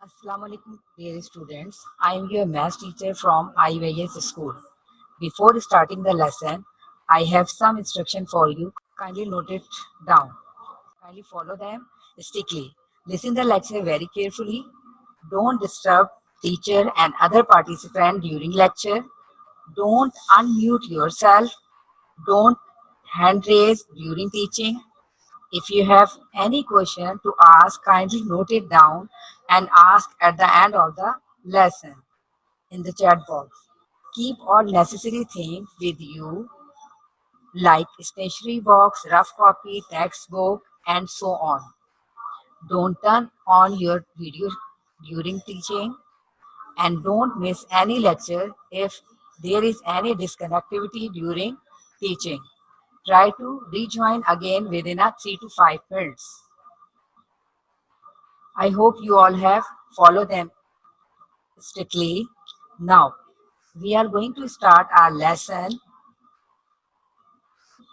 Assalamu alaikum, dear students. I am your math teacher from IYS school. Before starting the lesson, I have some instruction for you. Kindly note it down. Kindly follow them strictly. Listen the lecture very carefully. Don't disturb teacher and other participant during lecture. Don't unmute yourself. Don't hand raise during teaching. If you have any question to ask, kindly note it down and ask at the end of the lesson in the chat box. Keep all necessary things with you like stationery box, rough copy, textbook, and so on. Don't turn on your video during teaching and don't miss any lecture if there is any disconnectivity during teaching. Try to rejoin again within a 3 to 5 minutes. I hope you all have followed them strictly. Now, we are going to start our lesson,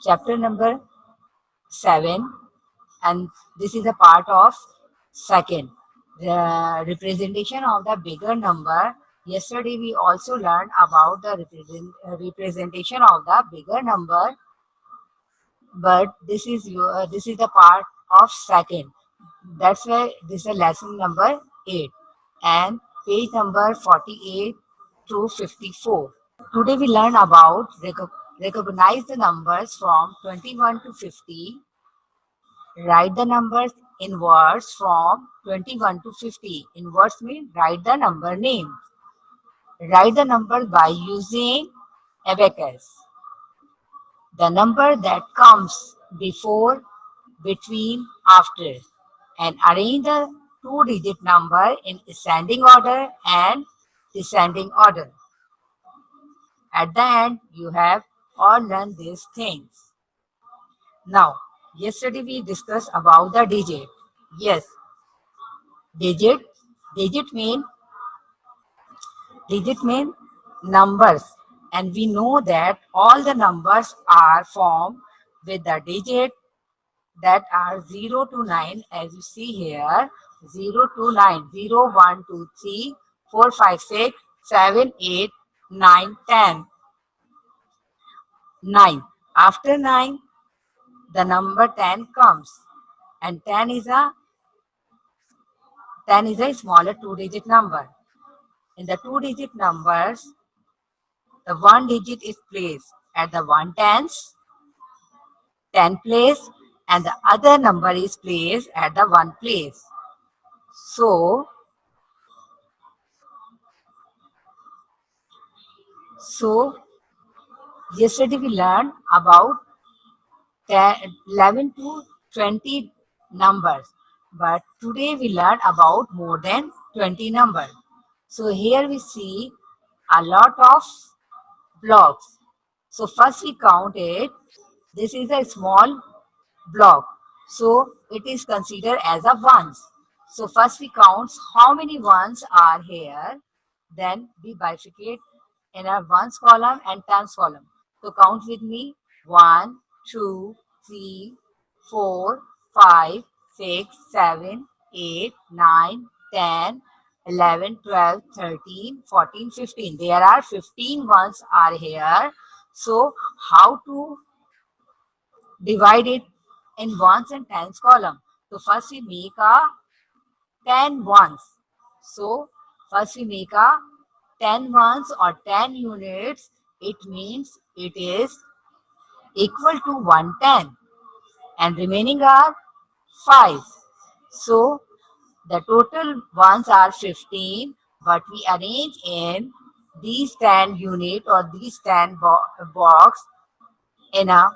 chapter number 7, and this is a part of second. The representation of the bigger number. Yesterday, we also learned about the representation of the bigger number, but this is the part of second. That's why this is a lesson number 8 and page number 48 to 54. Today we learn about recognize the numbers from 21 to 50. Write the numbers in words from 21 to 50. In words mean write the number name. Write the numbers by using abacus. The number that comes before, between, after, and arrange the two-digit number in ascending order and descending order. At the end, you have all learned these things. Now, yesterday we discussed about the digit. Yes, digit, digit mean, digit mean numbers. And we know that all the numbers are formed with the digit that are 0 to 9 as you see here 0 to 9 0 1 2 3 4 5 6 7 8 9 10 9 after 9 the number 10 comes and 10 is a smaller two digit number. In the two digit numbers the one digit is placed at the 10 place and the other number is placed at the 1 place. So yesterday we learned about 11 to 20 numbers, but today we learn about more than 20 numbers. So here we see a lot of blocks. So first we count it. This is a small block. So it is considered as a ones. So first we count how many ones are here. Then we bifurcate in a ones column and tens column. So count with me. 1, 2, 3, 4, 5, 6, 7, 8, 9, 10, 11, 12, 13, 14, 15. There are 15 ones are here. So how to divide it in ones and tens column? So first we make a 10 ones. So first we make a 10 ones or 10 units. It means it is equal to 110 and remaining are 5. So the total ones are 15, but we arrange in these 10 unit or these 10 box in a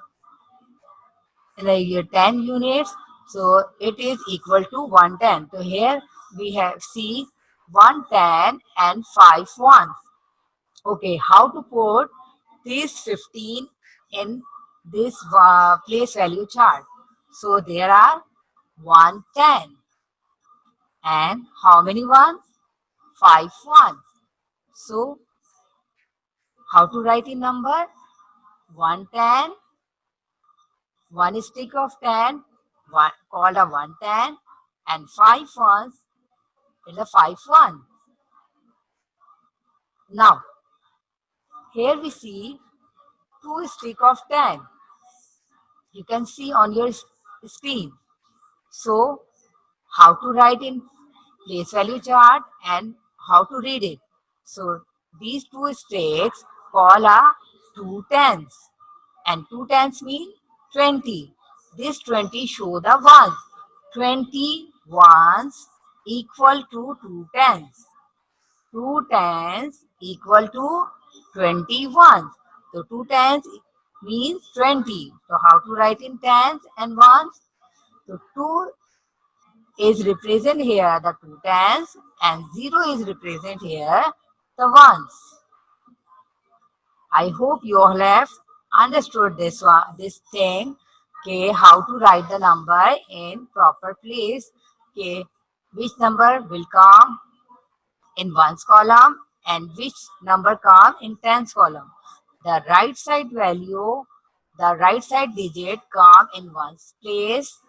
10 units. So it is equal to 110. So here we have see 110 and 5 ones. Okay, how to put this 15 in this place value chart? So there are 110 and how many ones? 5 ones. So how to write in number? 110, one stick of 10, called a 110 and 5 ones is a 5 1. Now, here we see two stick of 10. You can see on your screen. So, how to write in place value chart and how to read it. So, these two sticks call are two tens, and two tens mean 20. This 20 show the ones. 20 ones equal to two tens. Two tens equal to 21. So, two tens means 20. So, how to write in tens and ones? So, 2 is represent here the two tens and 0 is represent here the ones. I hope you all have understood this thing, okay, how to write the number in proper place, okay, which number will come in ones column and which number come in tens column. The right side value, the right side digit come in ones place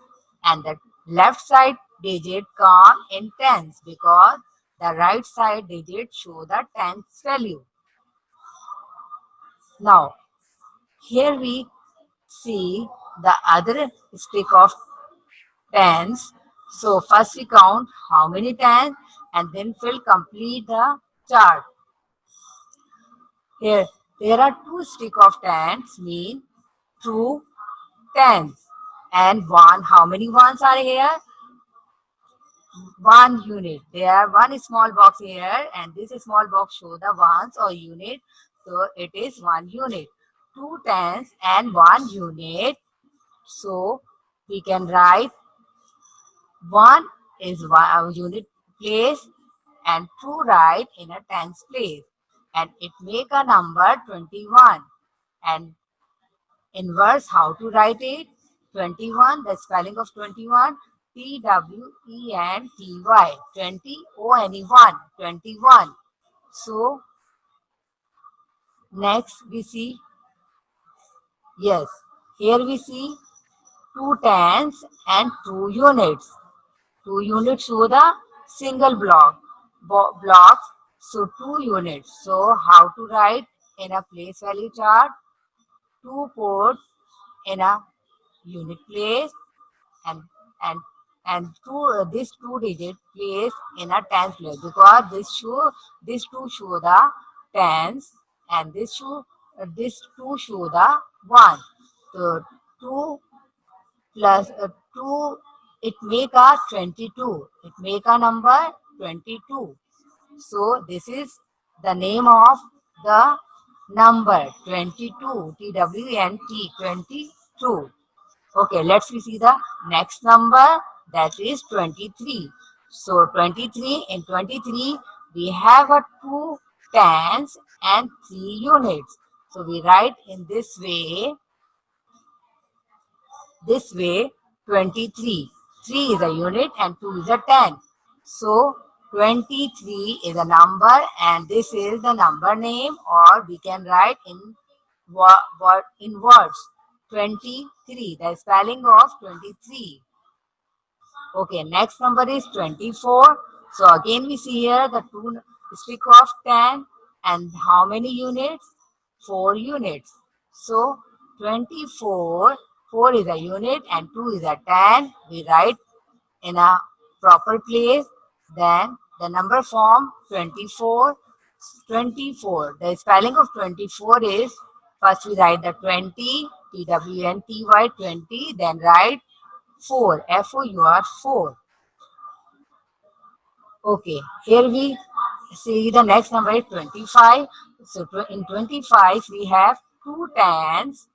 and the left side digit come in tens because the right side digit show the tens value. Now, here we see the other stick of tens. So first we count how many tens and then we'll complete the chart. Here, there are two stick of tens mean two tens and one. How many ones are here? One unit. There are one small box here and this small box show the ones or unit. So it is one unit. Two tens and one unit. So we can write one is one unit place and two right in a tens place. And it make a number 21. And inverse, how to write it? 21, the spelling of 21, T-W-E-N-T-Y, 20, O-N-E-1, 21. So, next we see, yes, here we see two tens and two units. Two units show the single blocks, so two units. So, how to write in a place value chart? Two ports in a unit place and and this two digit place in a tens place because this two show the tens and this two show the one. So two plus two, it make a 22. It make a number 22. So this is the name of the number 22. TWNT 22. Okay, let's see the next number, that is 23. So 23, in 23 we have a two tens and three units. So we write in this way 23. 3 is a unit and 2 is a 10. So 23 is a number and this is the number name, or we can write in in words 23, the spelling of 23. Okay, next number is 24. So again we see here the two stick of 10 and how many units? 4 units. So 24, 4 is a unit and 2 is a 10. We write in a proper place. Then the number form 24. 24. The spelling of 24 is, first we write the 20, T-W-N-T-Y, 20, then write 4, F-O-U-R, 4. Okay, here we see the next number is 25. So in 25 we have two tens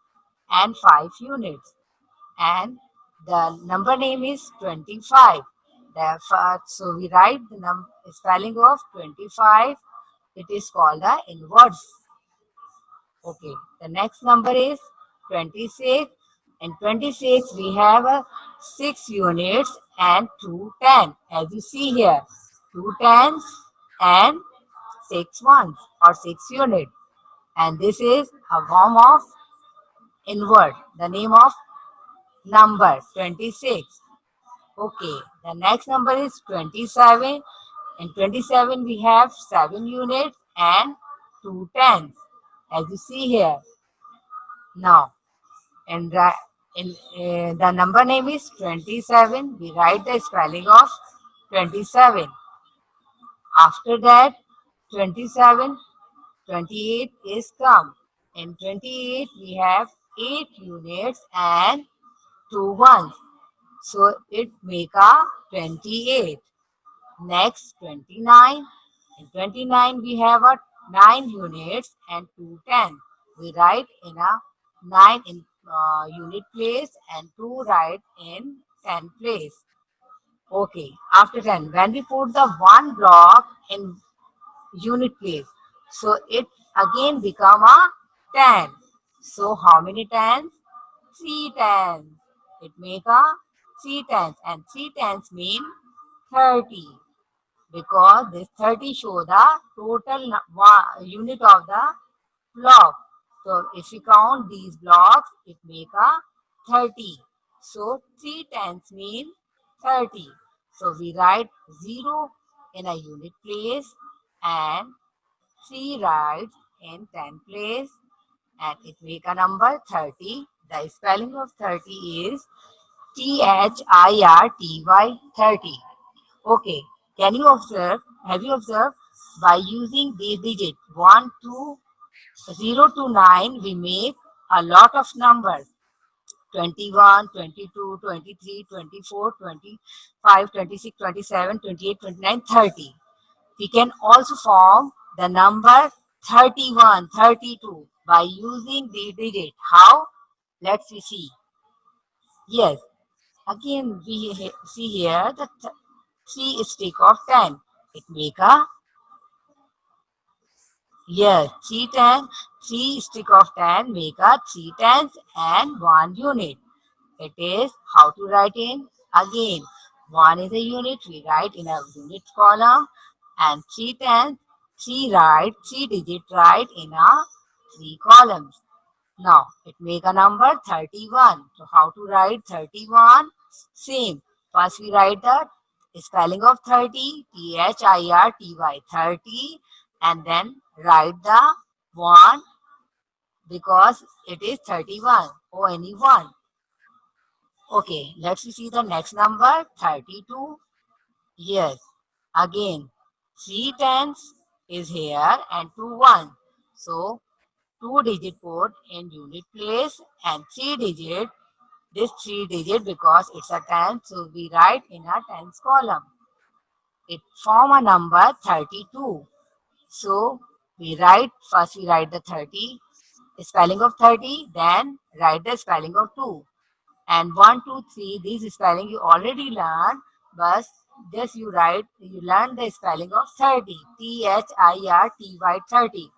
and 5 units. And the number name is 25. So we write the spelling of 25. It is called the inverse. Okay, the next number is 26. In 26, we have 6 units and 2 tens. As you see here, 2 tens and 6 ones or 6 units. And this is a form of invert, the name of number 26. Okay, the next number is 27. In 27, we have 7 units and 2 tens, as you see here. Now, and the number name is 27. We write the spelling of 27. After that, 27, 28 is come. In 28, we have 8 units and 2 ones. So it make a 28. Next, 29. In 29, we have a 9 units and 2 tens. We write in a 9 in unit place and 2 write in 10 place. Okay, after 10, when we put the one block in unit place, so it again become a 10. So how many tens? 3 tens. It make a 3 tens, and 3 tens mean 30, because this 30 show the total unit of the block. So if we count these blocks, it make a 30. So 3 tens mean 30. So we write 0 in a unit place and 3 writes in 10 place, and it make a number 30. The spelling of 30 is THIRTY, 30. Okay, can you observe? Have you observed? By using these digits 1 to 0 to 9, we make a lot of numbers: 21, 22, 23, 24, 25, 26, 27, 28, 29, 30. We can also form the number 31, 32 by using the digit. How? Let's see. Yes, again we see here the 3 stick of 10. It make a, yes, 3 stick of 10 make a 3 tens and 1 unit. It is how to write in. Again, 1 is a unit, we write in a unit column, and 3 tens, 3 digit write in a 3 columns. Now, it make a number 31. So, how to write 31? Same. First, we write the spelling of 30, THIRTY, 30, and then write the 1 because it is 31 or any 1. Okay, let's see the next number, 32. Yes, again, 3 tens is here and 2 ones. So, 2 digit put in unit place and 3 digit, this 3 digit because it's a 10, so we write in a tens column. It form a number 32. So, first we write the 30, spelling of 30, then write the spelling of 2. And 1, 2, 3, these spelling you already learned, but just you learn the spelling of 30, THIRTY, 30.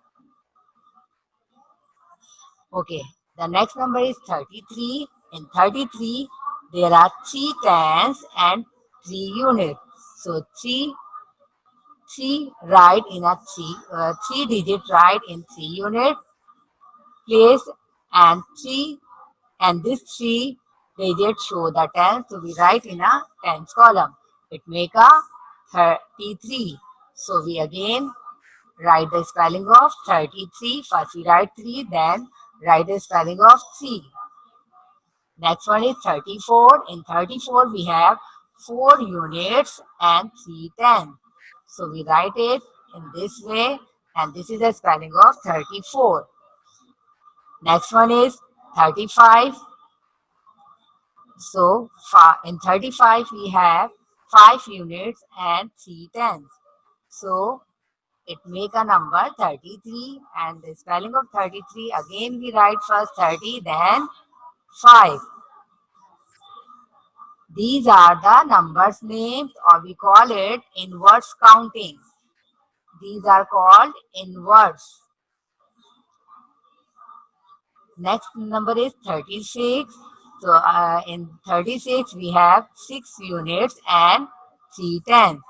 Okay, the next number is 33. In 33, there are 3 tens and 3 units. So 3 right in a 3 digit right in 3 unit place, and 3, and this 3 digits show the tens, so we write in a tens column. It make a 33. So we again write the spelling of 33. First we write 3, then write the spelling of 3. Next one is 34. In 34 we have 4 units and 3 tens. So we write it in this way, and this is the spelling of 34. Next one is 35. So in 35 we have 5 units and 3 tens. So it make a number 33, and the spelling of 33 again we write first 30, then 5. These are the numbers names, or we call it inverse counting. These are called inverse. Next number is 36. So in 36 we have 6 units and 3 tens.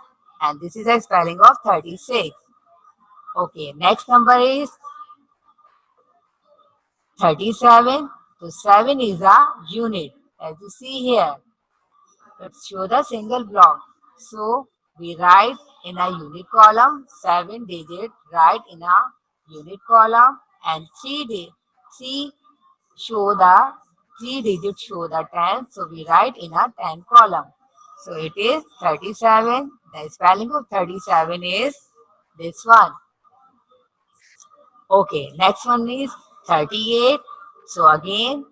And this is a spelling of 36. Okay, next number is 37. So 7 is a unit. As you see here, let's show the single block. So we write in a unit column, 7 digit write in a unit column, and 3 show the 3 digits show the 10, so we write in a 10 column. So it is 37. The spelling of 37 is this one. Okay, next one is 38. So again,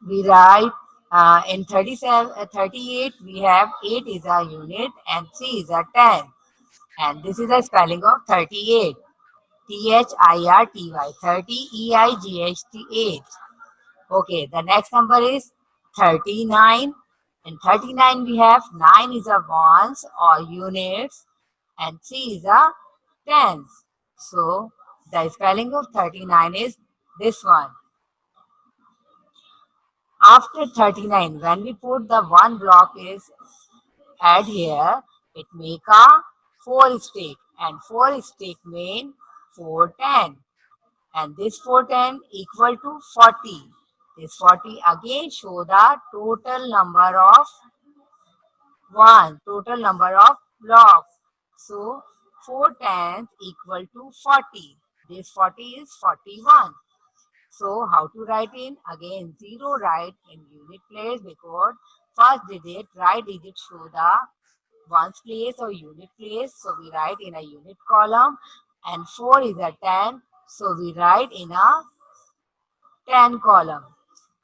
we write in 38, we have 8 is a unit and 3 is a 10. And this is the spelling of 38. THIRTY, 30 EIGHT, 8. Okay, the next number is 39. In 39, we have 9 is a ones or units and 3 is a tens. So the spelling of 39 is this one. After 39, when we put the one block is add here, it make a 4 stick, and 4 stick mean 410, and this 410 equal to 40. This 40 again show the total number of total number of blocks. So 4 tens equal to 40. This 40 is 41. So how to write in? Again 0 write in unit place because first digit, right digit show the ones place or unit place. So we write in a unit column, and 4 is a 10. So we write in a 10 column.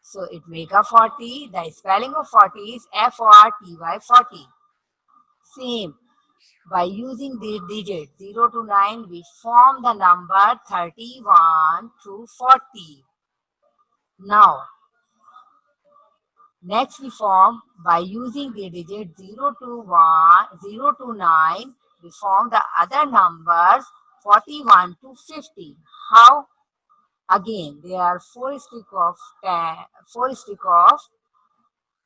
So it make a 40. The spelling of 40 is FORTY, 40. Same. By using the digit 0 to 9, we form the number 31 to 40. Now, next we form by using the digit 0 to 1, 0 to 9, we form the other numbers 41 to 50. How? Again, there are 4 stick of 10, 4 stick of,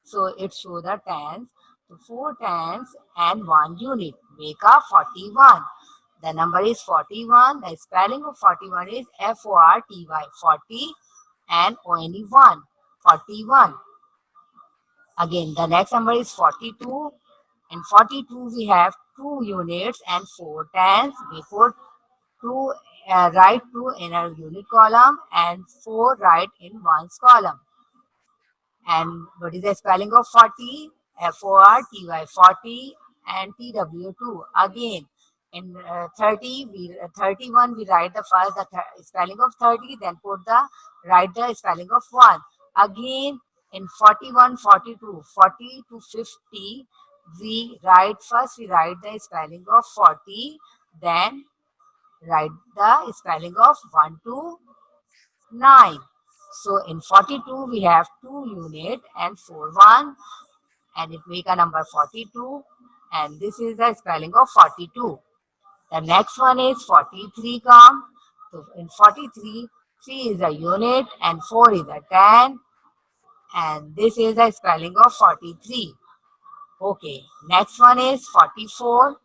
so it shows the tens. So 4 tens and 1 unit make a 41. The number is 41. The spelling of 41 is FORTY, 40, and only 1, 41. Again, the next number is 42. In 42, we have 2 units and 4 tens. We put 2, write 2 in a unit column and 4 write in ones column. And what is the spelling of 40? FORTY, 40, and TW2. Again, in 31, we write the first spelling of 30, then write the spelling of 1. Again, in 41, 42, 40 to 50, we write the spelling of 40, then write the spelling of 1 to 9. So in 42, we have 2 unit and 4 1, and it make a number 42, and this is the spelling of 42. The next one is 43 come. So in 43, 3 is a unit and 4 is a 10, and this is the spelling of 43. Okay, next one is 44.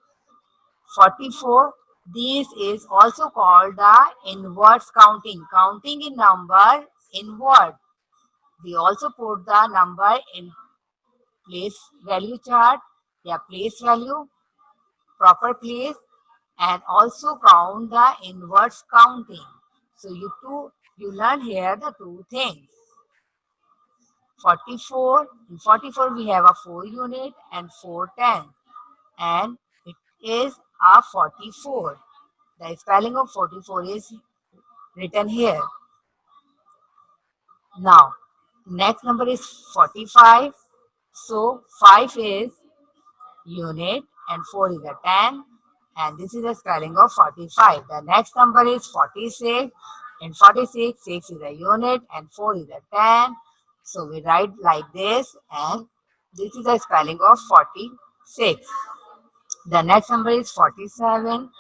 44, this is also called the inverse counting. Counting in number inward. We also put the number in place value chart, yeah, place value, proper place, and also count the inverse counting. So you learn here the two things. 44, in 44 we have a 4 unit and 4 10, and it is a 44. The spelling of 44 is written here. Now, next number is 45. So 5 is unit and 4 is a 10, and this is the spelling of 45. The next number is 46. In 46, 6 is a unit and 4 is a 10. So we write like this, and this is the spelling of 46. The next number is 47.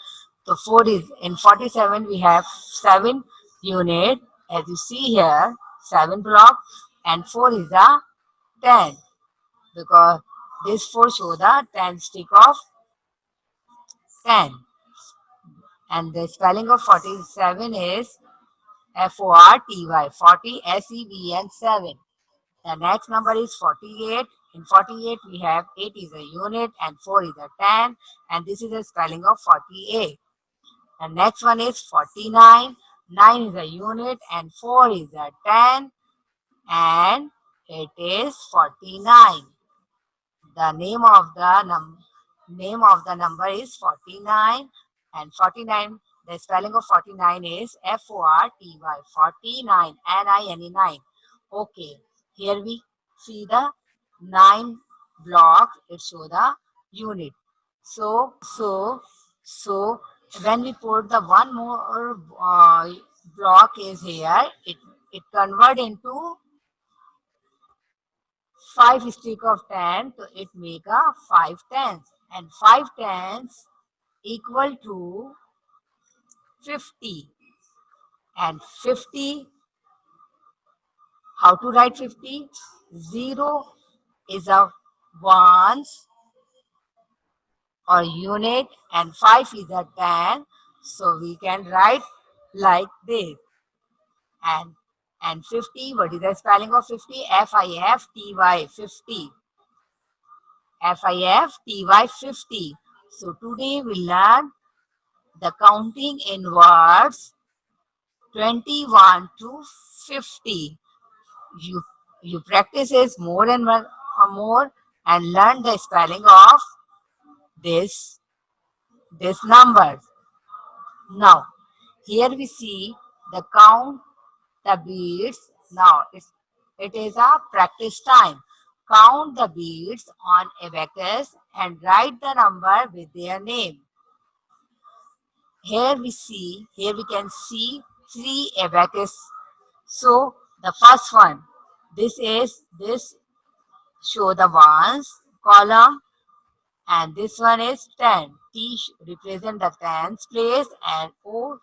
So 4 is, in 47 we have 7 unit, as you see here, 7 block, and 4 is a 10, because this 4 show the 10 stick of 10. And the spelling of 47 is FORTY, 40 SEVN 7. The next number is 48. in 48 we have 8 is a unit and 4 is a 10, and this is the spelling of 48. And next one is 49. 9 is a unit and 4 is a 10, and it is 49. The name of the number is 49, and 49, the spelling of 49 is FORTY, 49, NINE. Okay, here we see the 9 blocks, it show the unit. So when we put the one more block is here, it convert into 5 stick of 10, so it make a 5 tens, and 5 tens equal to 50, and 50, how to write 50? 0 is a ones or unit and 5 is a 10, so we can write like this. And 50, what is the spelling of 50? FIFTY, 50. FIFTY, 50. So today we learn the counting in words 21 to 50. You you practice it more and more and learn the spelling of this numbers. Now here we see the count the beads. Now it is a practice time. Count the beads on abacus and write the number with their name. Here we can see 3 abacus. So the first one, this show the ones column, and this one is 10. T represent the tens place, and O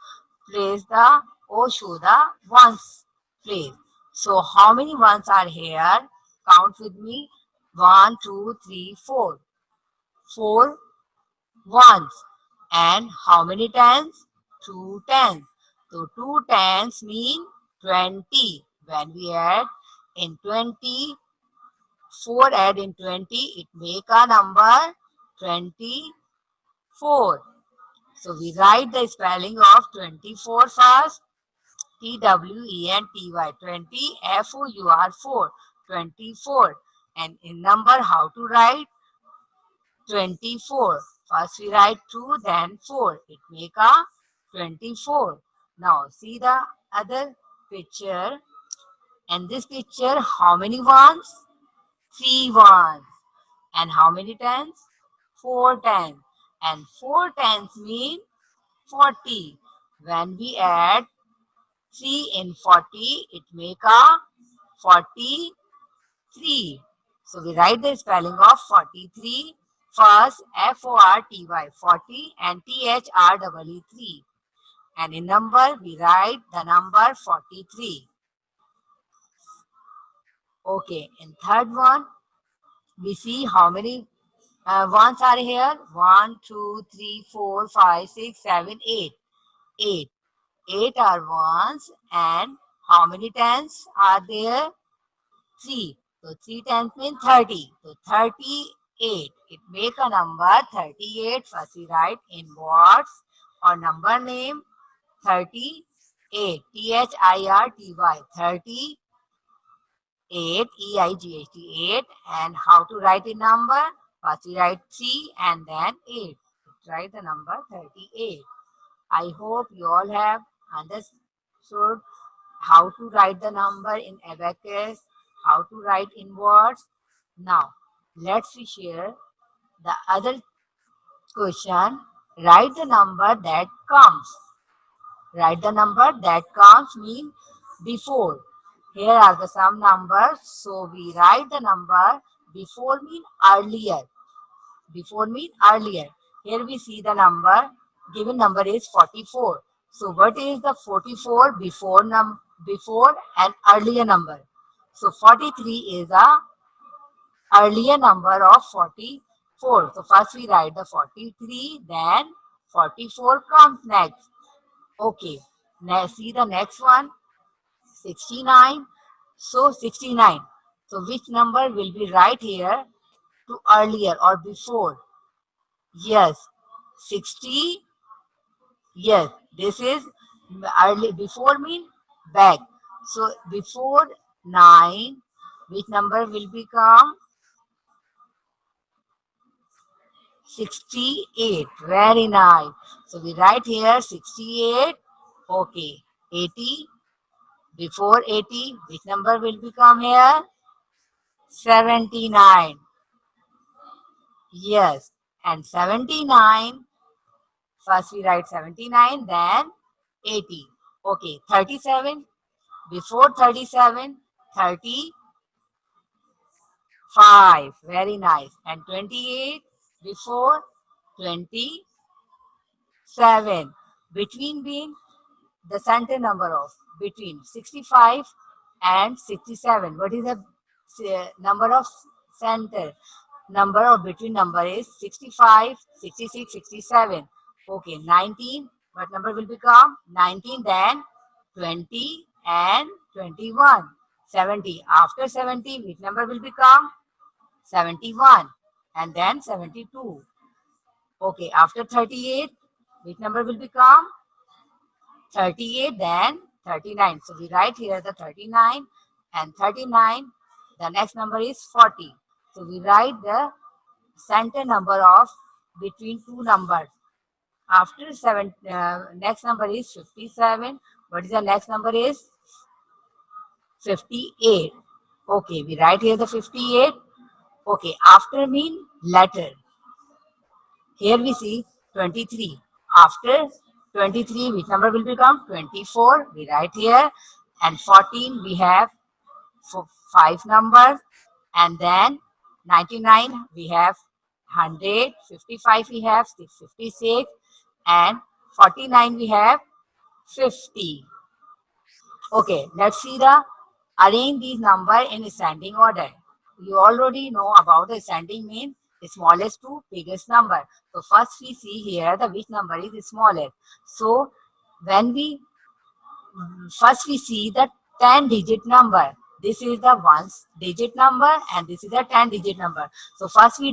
show the ones place. So how many ones are here? Count with me. 1, 2, 3, 4. 4 ones. And how many tens? 2 tens. So 2 tens mean 20. When we add in 20, 4 add in 20, it make a number 24. So we write the spelling of 24 first. TWENTY, 20, FOUR, 4, 24. And in number, how to write? 24. First we write 2, then 4. It make a 24. Now see the other picture. And this picture, how many ones? 3 ones. And how many tens? 4 tens. And 4 tens mean 40. When we add 3 in 40, it make a 43. So we write the spelling of 43 first, FORTY, 40, and THREE. And in number, we write the number 43. Okay, in third one, we see how many ones are here. 1, 2, 3, 4, 5, 6, 7, 8. 8. 8 are ones, and how many tens are there? 3. So 3 tens mean 30. So 38. It make a number 38. First we write in words or number name 38. THIRTY. 38. EIGHT. 8. And how to write a number? First we write 3 and then 8. Write the number 38. I hope you all have understood how to write the number in abacus, how to write in words. Now, let's share the other question. Write the number that comes. Write the number that comes mean before. Here are the some numbers. So we write the number before mean earlier. Before mean earlier. Here we see the number. Given number is 44. So what is the 44 before an earlier number? So 43 is a earlier number of 44. So first we write the 43, then 44 comes next. Okay, now see the next one, 69. So 69. So which number will be right here to earlier or before? Yes, 60. Yes, this is early. Before mean back. So before 9, which number will become 68? Very nice. So we write here 68. Okay, 80. Before 80, which number will become here? 79. Yes, and 79. First we write 79, then 80. Okay, 37. Before 37, 35. Very nice. And 28. Before 27. Between being the center number of between 65 and 67. What is the number of center? Number of between number is 65, 66, 67. Okay, 19. What number will become? 19, then 20 and 21. 70. After 70, which number will become? 71 and then 72. Okay, after 38, which number will become? 38, then 39. So we write here the 39 and 39. The next number is 40. So we write the center number of between two numbers. After 7, next number is 57. What is the next number is? 58. Okay, we write here the 58. Okay, after mean letter. Here we see 23. After 23, which number will become? 24. We write here. And 14, we have 5 numbers. And then 99, we have 100. 55, we have 56. And 49, we have 50. Okay, let's see the arrange these number in ascending order. You already know about the ascending mean smallest to biggest number. So first we see here the which number is smallest. So when we first we see the 10-digit number. This is the ones digit number and this is the 10-digit number. So first we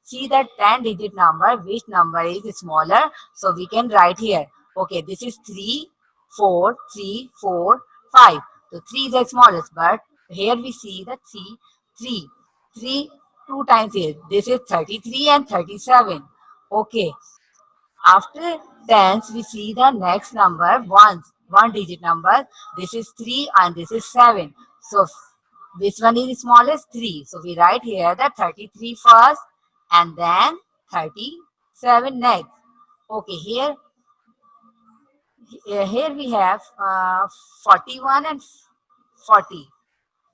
see the 10-digit number, which number is smaller. So we can write here. Okay, this is 3, 4, 3, 4, 5. So 3 is the smallest, but here we see the 3 two times here. This is 33 and 37. Okay, after tens, we see the next number, ones, one digit number. This is 3 and this is 7. So which one is the smallest? 3. So we write here the 33 first and then 37 next. Okay, here we have 41 and 40.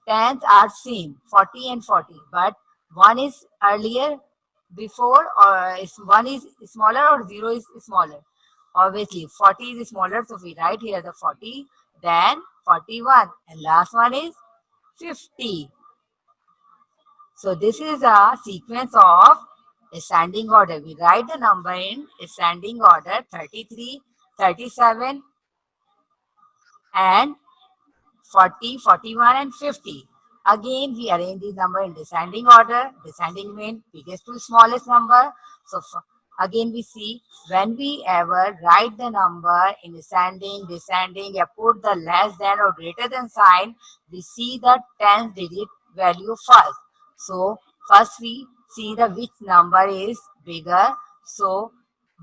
Tens are same, 40 and 40, but one is earlier before or is one is smaller or 0 is smaller. Obviously 40 is smaller, so we write here the 40, then 41, and last one is 50. So this is a sequence of ascending order. We write the number in ascending order: 33, 37, and 40, 41, and 50. Again, we arrange these numbers in descending order. Descending means biggest to smallest number. So again, we see when we ever write the number in ascending, descending, or put the less than or greater than sign, we see the 10th digit value first. So first we see the which number is bigger. So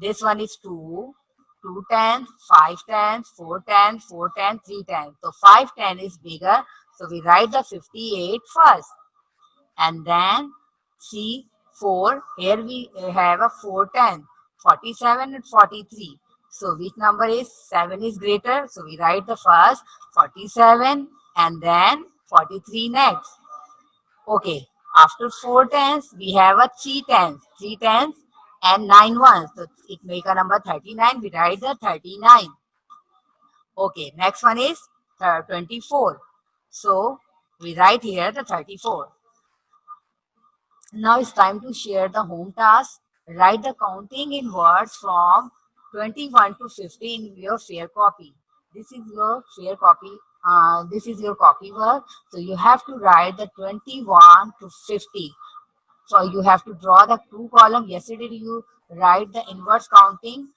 this one is 2. 2 tens, 5 tens, 4 tens, 4 tens, 3 tens. So 5 10 is bigger. So we write the 58 first. And then see 4. Here we have a 4 10, 47 and 43. So which number is 7 is greater? So we write the first 47 and then 43 next. Okay. After 4 tens, we have a 3 tens. 3 tens and 9 ones. So it make a number 39. We write the 39. Okay, next one is 24. So we write here the 34. Now it's time to share the home task. Write the counting in words from 21 to 50 in your fair copy. This is your fair copy this is your copy work. So you have to write the 21 to 50. So you have to draw the two column. Yesterday you write the inverse counting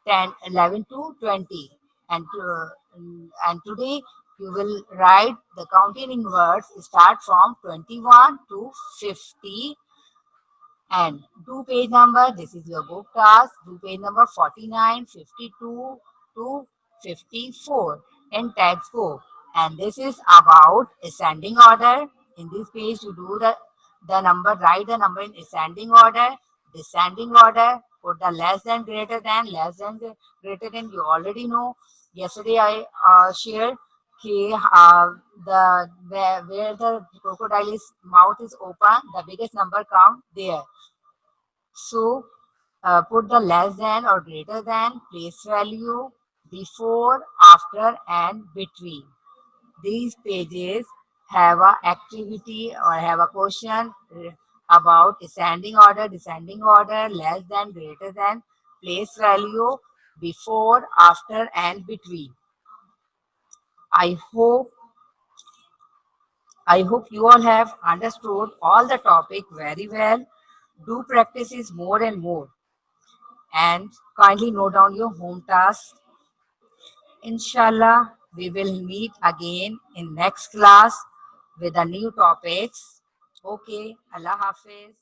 10, 11 to 20. And today you will write the counting inverse start from 21 to 50 and do page number. This is your book task. Do page number 49, 52 to 54 in textbook. And this is about ascending order. In this page, you do the number, write the number in ascending order, descending order, put the less than, greater than. You already know. Yesterday I shared where the crocodile's mouth is open, the biggest number count there. So put the less than or greater than place value before, after, and between. These pages have a activity or have a question about ascending order, descending order, less than, greater than, place value before, after, and between. I hope I hope you all have understood all the topic very well. Do practices more and more and kindly note down your home task. Inshallah, we will meet again in next class with the new topics. Okay, Allah Hafiz.